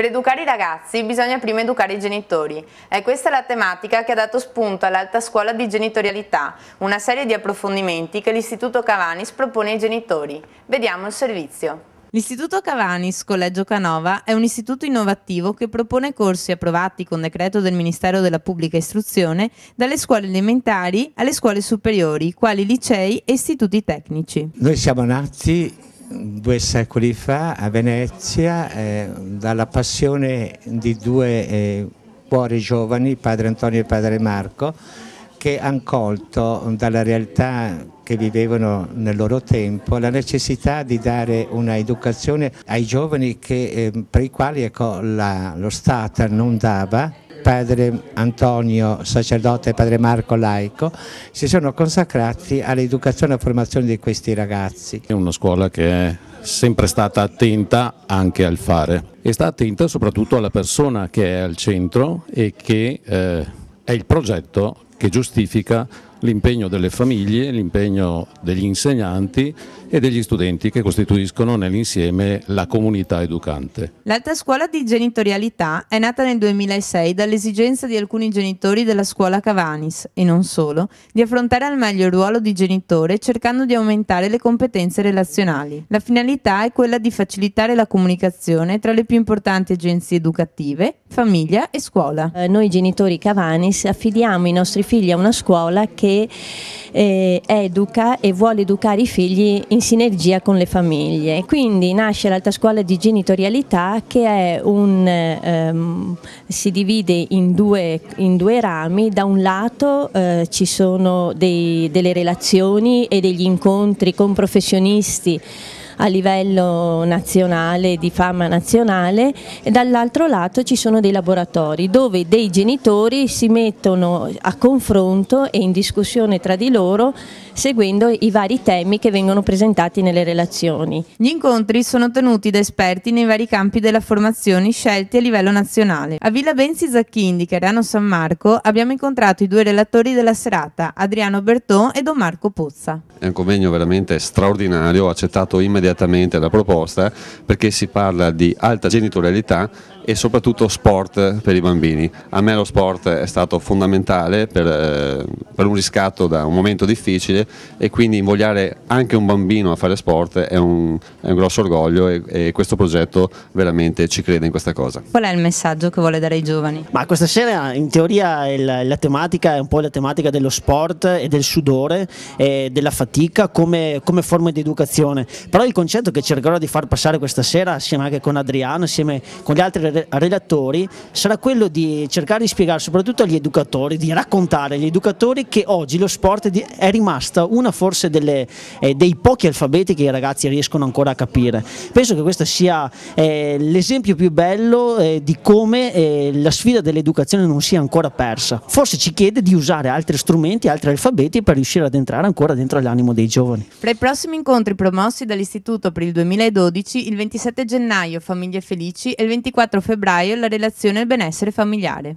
Per educare i ragazzi bisogna prima educare i genitori. È questa la tematica che ha dato spunto all'Alta Scuola di Genitorialità, una serie di approfondimenti che l'Istituto Cavanis propone ai genitori. Vediamo il servizio. L'Istituto Cavanis, Collegio Canova, è un istituto innovativo che propone corsi approvati con decreto del Ministero della Pubblica Istruzione dalle scuole elementari alle scuole superiori, quali licei e istituti tecnici. Noi siamo nati 2 secoli fa a Venezia dalla passione di 2 cuori giovani, padre Antonio e padre Marco, che hanno colto dalla realtà che vivevano nel loro tempo la necessità di dare una educazione ai giovani per i quali lo Stato non dava. Padre Antonio sacerdote e padre Marco laico si sono consacrati all'educazione e alla formazione di questi ragazzi. È una scuola che è sempre stata attenta anche al fare e sta attenta soprattutto alla persona che è al centro e che è il progetto che giustifica l'impegno delle famiglie, l'impegno degli insegnanti e degli studenti che costituiscono nell'insieme la comunità educante. L'Alta Scuola di Genitorialità è nata nel 2006 dall'esigenza di alcuni genitori della scuola Cavanis, e non solo, di affrontare al meglio il ruolo di genitore cercando di aumentare le competenze relazionali. La finalità è quella di facilitare la comunicazione tra le più importanti agenzie educative, famiglia e scuola. Noi genitori Cavanis affidiamo i nostri figli a una scuola che educa e vuole educare i figli in sinergia con le famiglie. Quindi nasce l'Alta Scuola di Genitorialità, che è si divide in due rami. Da un lato ci sono delle relazioni e degli incontri con professionisti a livello nazionale, di fama nazionale, e dall'altro lato ci sono dei laboratori dove dei genitori si mettono a confronto e in discussione tra di loro seguendo i vari temi che vengono presentati nelle relazioni. Gli incontri sono tenuti da esperti nei vari campi della formazione scelti a livello nazionale. A Villa Benzi Zacchini di Cariano San Marco abbiamo incontrato i 2 relatori della serata, Adriano Berton e Don Marco Pozza. È un convegno veramente straordinario, ho accettato immediatamente la proposta perché si parla di alta genitorialità e soprattutto sport per i bambini. A me lo sport è stato fondamentale per un riscatto da un momento difficile, e quindi invogliare anche un bambino a fare sport è un grosso orgoglio, e questo progetto veramente ci crede in questa cosa. Qual è il messaggio che vuole dare ai giovani? Ma questa sera in teoria la tematica è un po' la tematica dello sport e del sudore e della fatica come forma di educazione, però il concetto che cercherò di far passare questa sera assieme anche con Adriano, assieme con gli altri relatori, sarà quello di cercare di spiegare soprattutto agli educatori, di raccontare agli educatori che oggi lo sport è rimasta una forse dei pochi alfabeti che i ragazzi riescono ancora a capire. Penso che questo sia l'esempio più bello di come la sfida dell'educazione non sia ancora persa. Forse ci chiede di usare altri strumenti, altri alfabeti per riuscire ad entrare ancora dentro l'animo dei giovani. Fra i prossimi incontri promossi dall'Istituto per il 2012, il 27 gennaio Famiglie Felici e il 24 febbraio la relazione al benessere familiare.